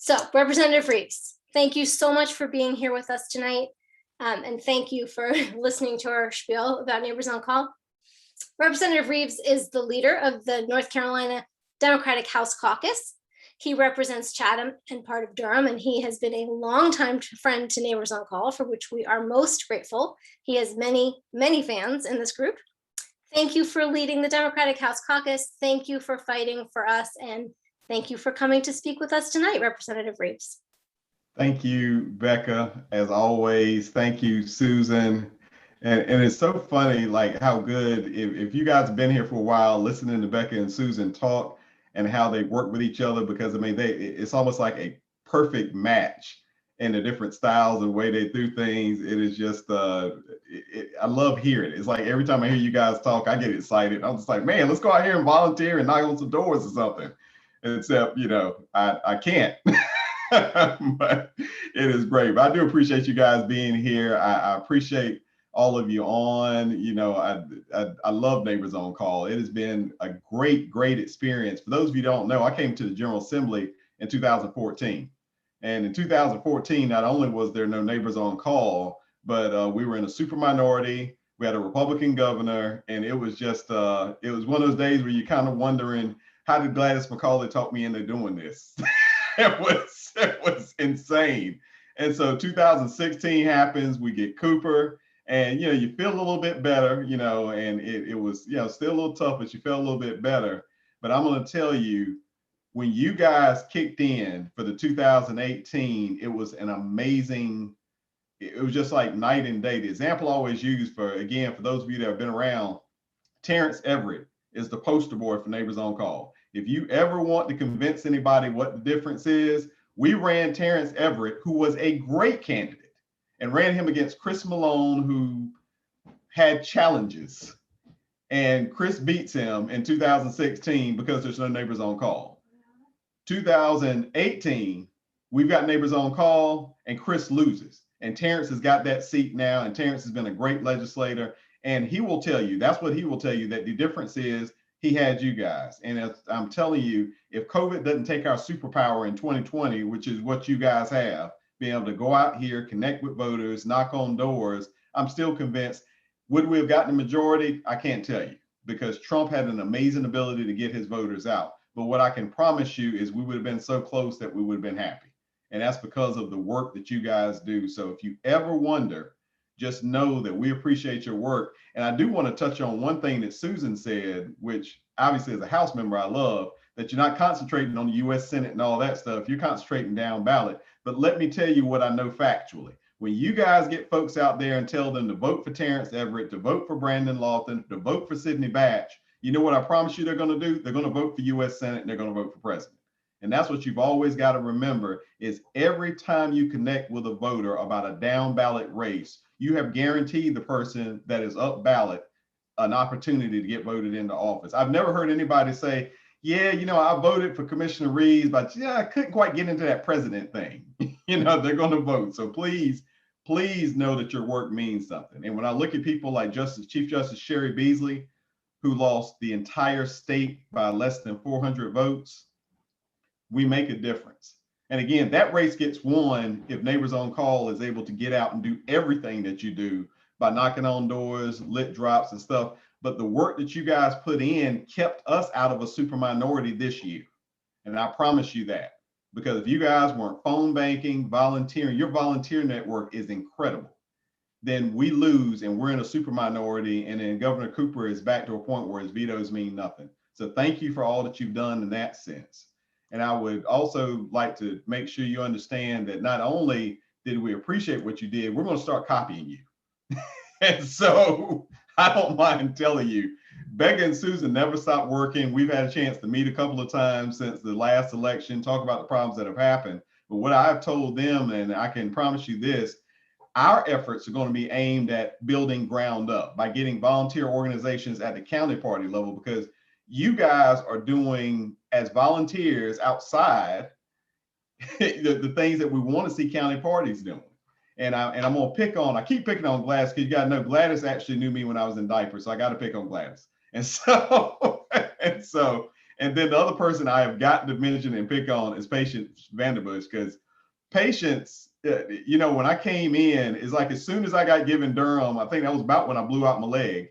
So, Representative Reives, thank you so much for being here with us tonight. And thank you for listening to our spiel about Neighbors on Call. Representative Reives is the leader of the North Carolina Democratic House Caucus. He represents Chatham and part of Durham, and he has been a longtime friend to Neighbors on Call, for which we are most grateful. He has many, many fans in this group. Thank you for leading the Democratic House Caucus. Thank you for fighting for us, and thank you for coming to speak with us tonight, Representative Reives. Thank you, Becca, as always. Thank you, Susan. And it's so funny, like how good, if you guys have been here for a while, listening to Becca and Susan talk and how they work with each other, because I mean, it's almost like a perfect match in the different styles and way they do things. It is just, I love hearing it. It's like every time I hear you guys talk, I get excited. I'm just like, man, let's go out here and volunteer and knock on some doors or something. Except, I can't. But it is great. But I do appreciate you guys being here. I appreciate all of you on. I love Neighbors on Call. It has been a great experience. For those of you who don't know, I came to the General Assembly in 2014. And in 2014, not only was there no Neighbors on Call, but we were in a super minority. We had a Republican governor, and it was just, it was one of those days where you're kind of wondering, how did Gladys McCauley talk me into doing this? It was insane. And so 2016 happens, we get Cooper, and you feel a little bit better, and it was still a little tough, but you felt a little bit better. But I'm going to tell you, when you guys kicked in for the 2018, it was an amazing, it was just like night and day. The example I always use for those of you that have been around, Terrence Everett is the poster boy for Neighbors on Call. If you ever want to convince anybody what the difference is, we ran Terrence Everett, who was a great candidate, and ran him against Chris Malone, who had challenges. And Chris beats him in 2016 because there's no Neighbors on Call. 2018, we've got Neighbors on Call, and Chris loses. And Terrence has got that seat now, and Terrence has been a great legislator. And he will tell you, that's what he will tell you, that the difference is he had you guys. And as I'm telling you, if COVID doesn't take our superpower in 2020, which is what you guys have, being able to go out here, connect with voters, knock on doors, I'm still convinced, would we have gotten a majority? I can't tell you, because Trump had an amazing ability to get his voters out. But what I can promise you is we would have been so close that we would have been happy. And that's because of the work that you guys do. So if you ever wonder, just know that we appreciate your work. And I do want to touch on one thing that Susan said, which obviously as a House member, I love, that you're not concentrating on the US Senate and all that stuff. You're concentrating down ballot. But let me tell you what I know factually. When you guys get folks out there and tell them to vote for Terrence Everett, to vote for Brandon Lawton, to vote for Sidney Batch, you know what I promise you they're going to do? They're going to vote for US Senate and they're going to vote for president. And that's what you've always got to remember, is every time you connect with a voter about a down ballot race, you have guaranteed the person that is up ballot an opportunity to get voted into office. I've never heard anybody say, yeah, I voted for Commissioner Reives, but I couldn't quite get into that president thing. They're going to vote. So please know that your work means something. And when I look at people like Chief Justice Sherry Beasley, who lost the entire state by less than 400 votes, we make a difference. And again, that race gets won if Neighbors on Call is able to get out and do everything that you do by knocking on doors, lit drops and stuff. But the work that you guys put in kept us out of a super minority this year. And I promise you that, because if you guys weren't phone banking, volunteering, your volunteer network is incredible, then we lose and we're in a super minority. And then Governor Cooper is back to a point where his vetoes mean nothing. So thank you for all that you've done in that sense. And I would also like to make sure you understand that not only did we appreciate what you did, we're going to start copying you. And so I don't mind telling you, Becca and Susan never stopped working. We've had a chance to meet a couple of times since the last election, talk about the problems that have happened. But what I've told them, and I can promise you this, our efforts are going to be aimed at building ground up by getting volunteer organizations at the county party level, because you guys are doing, as volunteers outside, the things that we want to see county parties doing. And I'm going to I keep picking on Gladys, because you got to know Gladys actually knew me when I was in diapers. So I got to pick on Gladys. And so And then the other person I have got to mention and pick on is Patience Vanderbush, because Patience, when I came in, it's like as soon as I got given Durham, I think that was about when I blew out my leg.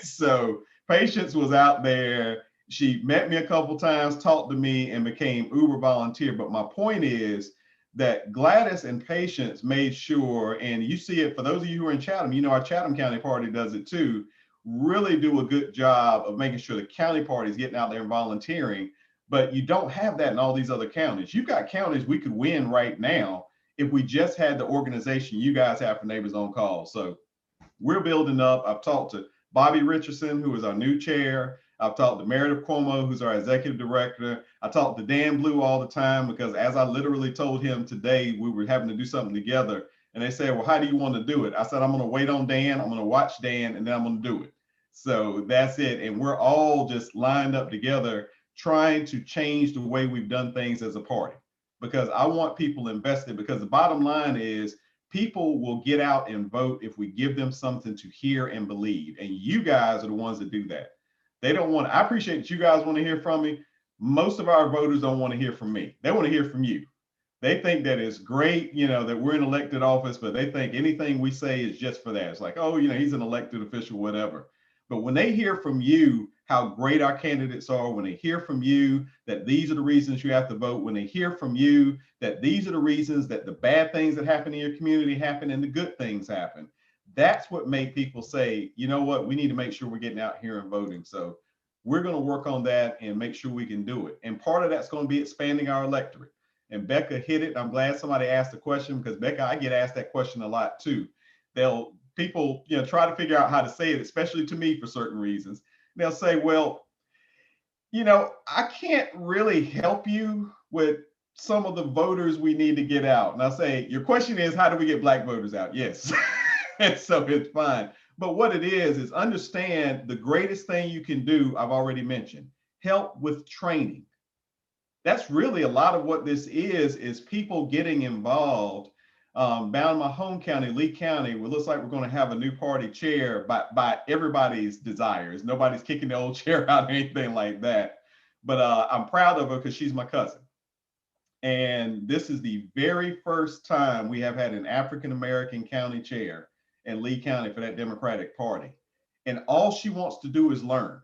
So Patience was out there. She met me a couple times, talked to me, and became uber volunteer. But my point is that Gladys and Patience made sure, and you see it for those of you who are in Chatham, our Chatham County Party does it too, really do a good job of making sure the county party is getting out there and volunteering. But you don't have that in all these other counties. You've got counties we could win right now if we just had the organization you guys have for Neighbors on Call. So we're building up. I've talked to Bobby Richardson, who is our new chair. I've talked to Meredith Cuomo, who's our executive director. I talk to Dan Blue all the time because, as I literally told him today, we were having to do something together. And they said, well, how do you want to do it? I said, I'm going to wait on Dan. I'm going to watch Dan, and then I'm going to do it. So that's it. And we're all just lined up together trying to change the way we've done things as a party, because I want people invested, because the bottom line is people will get out and vote if we give them something to hear and believe. And you guys are the ones that do that. They don't want, I appreciate that you guys want to hear from me. Most of our voters don't want to hear from me. They want to hear from you. They think that it's great, that we're in elected office, but they think anything we say is just for that. It's like, oh, he's an elected official, whatever. But when they hear from you how great our candidates are, when they hear from you that these are the reasons you have to vote, when they hear from you that these are the reasons that the bad things that happen in your community happen and the good things happen, that's what made people say, you know what, we need to make sure we're getting out here and voting. So we're going to work on that and make sure we can do it. And part of that's going to be expanding our electorate. And Becca hit it. I'm glad somebody asked the question, because Becca, I get asked that question a lot too. People try to figure out how to say it, especially to me for certain reasons. They'll say, well, I can't really help you with some of the voters we need to get out. And I say, your question is, how do we get Black voters out? Yes. And so it's fine. But what it is understand the greatest thing you can do, I've already mentioned, help with training. That's really a lot of what this is people getting involved. Down in my home county, Lee County, it looks like we're going to have a new party chair by everybody's desires. Nobody's kicking the old chair out or anything like that. But I'm proud of her because she's my cousin. And this is the very first time we have had an African-American county chair in Lee County for that Democratic Party. And all she wants to do is learn.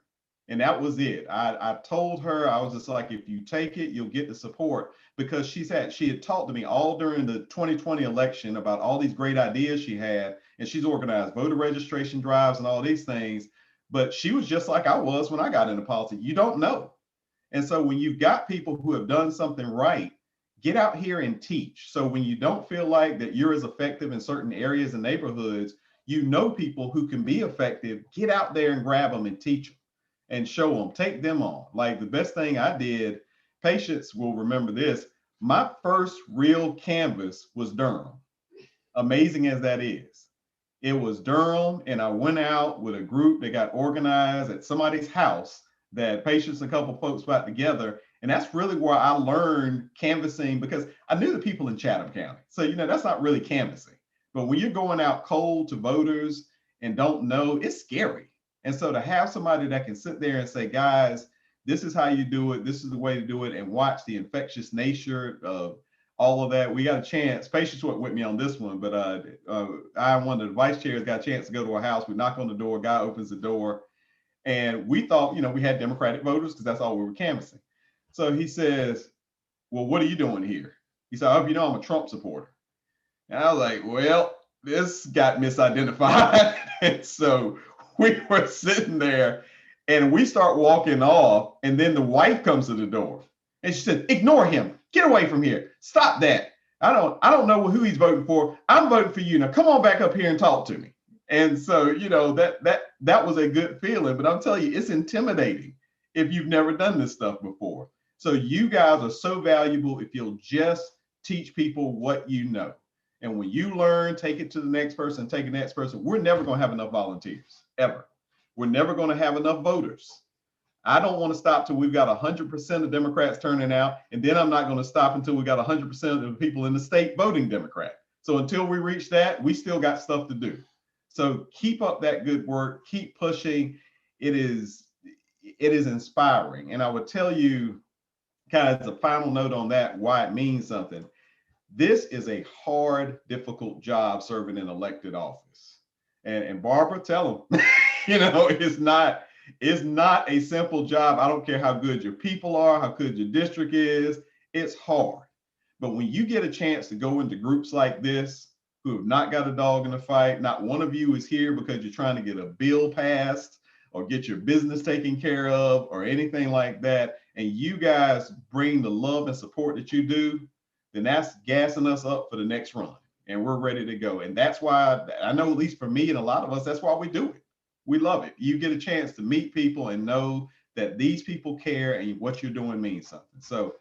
And that was it. I told her, I was just like, if you take it, you'll get the support, because she had talked to me all during the 2020 election about all these great ideas she had, and she's organized voter registration drives and all these things. But she was just like I was when I got into politics. You don't know. And so when you've got people who have done something right, get out here and teach. So when you don't feel like that you're as effective in certain areas and neighborhoods, people who can be effective, get out there and grab them and teach them. And show them, take them on. Like the best thing I did, Patience will remember this. My first real canvas was Durham. Amazing as that is. It was Durham, and I went out with a group that got organized at somebody's house that Patience and a couple folks got together. And that's really where I learned canvassing, because I knew the people in Chatham County. So, that's not really canvassing. But when you're going out cold to voters and don't know, it's scary. And so to have somebody that can sit there and say, guys, this is how you do it, this is the way to do it, and watch the infectious nature of all of that. We got a chance. Patience went with me on this one, but one of the vice chairs, got a chance to go to a house. We knock on the door, guy opens the door, and we thought, we had Democratic voters because that's all we were canvassing. So he says, well, what are you doing here? He said, I hope you know I'm a Trump supporter. And I was like, well, this got misidentified. And so we were sitting there and we start walking off, and then the wife comes to the door and she said, ignore him, get away from here, stop that. I don't know who he's voting for. I'm voting for you. Now come on back up here and talk to me. And so, that was a good feeling, but I'm telling you, it's intimidating if you've never done this stuff before. So you guys are so valuable if you'll just teach people what you know. And when you learn, take it to the next person, take the next person. We're never going to have enough volunteers, ever. We're never going to have enough voters. I don't want to stop till we've got 100% of Democrats turning out. And then I'm not going to stop until we got 100% of the people in the state voting Democrat. So until we reach that, we still got stuff to do. So keep up that good work. Keep pushing. it is inspiring. And I would tell you, kind of as a final note on that, why it means something. This is a hard, difficult job serving in elected office. And Barbara, tell them, it's not a simple job. I don't care how good your people are, how good your district is, it's hard. But when you get a chance to go into groups like this, who have not got a dog in the fight, not one of you is here because you're trying to get a bill passed or get your business taken care of or anything like that, and you guys bring the love and support that you do, then that's gassing us up for the next run. And we're ready to go. And that's why I know, at least for me and a lot of us, that's why we do it. We love it. You get a chance to meet people and know that these people care and what you're doing means something. So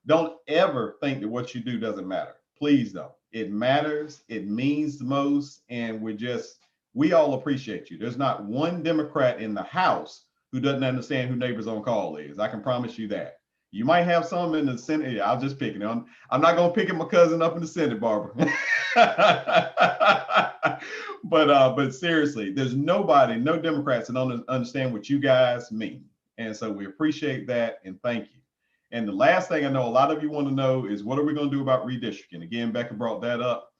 don't ever think that what you do doesn't matter. Please don't. It matters. It means the most. And we all appreciate you. There's not one Democrat in the House who doesn't understand who Neighbors on Call is. I can promise you that. You might have some in the Senate. I'll just pick it. I'm not going to pick my cousin up in the Senate, Barbara. But seriously, there's no Democrats that don't understand what you guys mean. And so we appreciate that and thank you. And the last thing I know a lot of you want to know is, what are we going to do about redistricting? Again, Becca brought that up.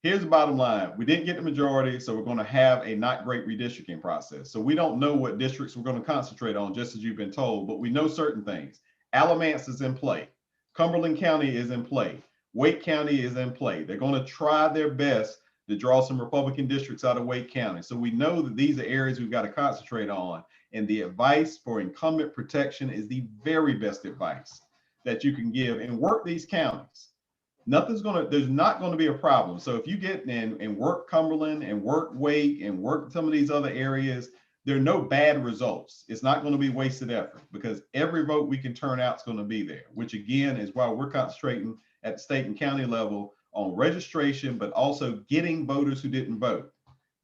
Here's the bottom line. We didn't get the majority, so we're going to have a not great redistricting process. So we don't know what districts we're going to concentrate on, just as you've been told, but we know certain things. Alamance is in play. Cumberland County is in play. Wake County is in play. They're going to try their best to draw some Republican districts out of Wake County. So we know that these are areas we've got to concentrate on. And the advice for incumbent protection is the very best advice that you can give, and work these counties. There's not going to be a problem. So if you get in and work Cumberland and work Wake and work some of these other areas, there are no bad results. It's not going to be wasted effort, because every vote we can turn out is going to be there, which again is why we're concentrating at the state and county level on registration, but also getting voters who didn't vote.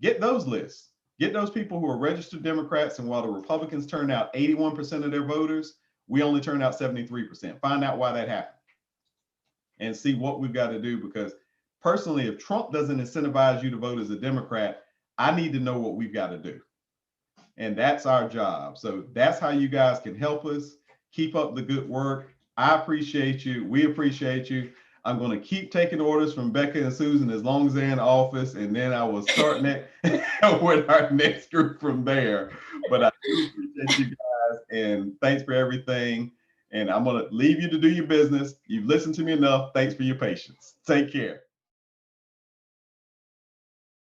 Get those lists. Get those people who are registered Democrats, and while the Republicans turn out 81% of their voters, we only turn out 73%. Find out why that happened and see what we've got to do, because personally, if Trump doesn't incentivize you to vote as a Democrat, I need to know what we've got to do. And that's our job. So that's how you guys can help us. Keep up the good work. I appreciate you. We appreciate you. I'm going to keep taking orders from Becca and Susan as long as they're in office, and then I will start with our next group from there. But I appreciate you guys, and thanks for everything. And I'm going to leave you to do your business. You've listened to me enough. Thanks for your patience. Take care.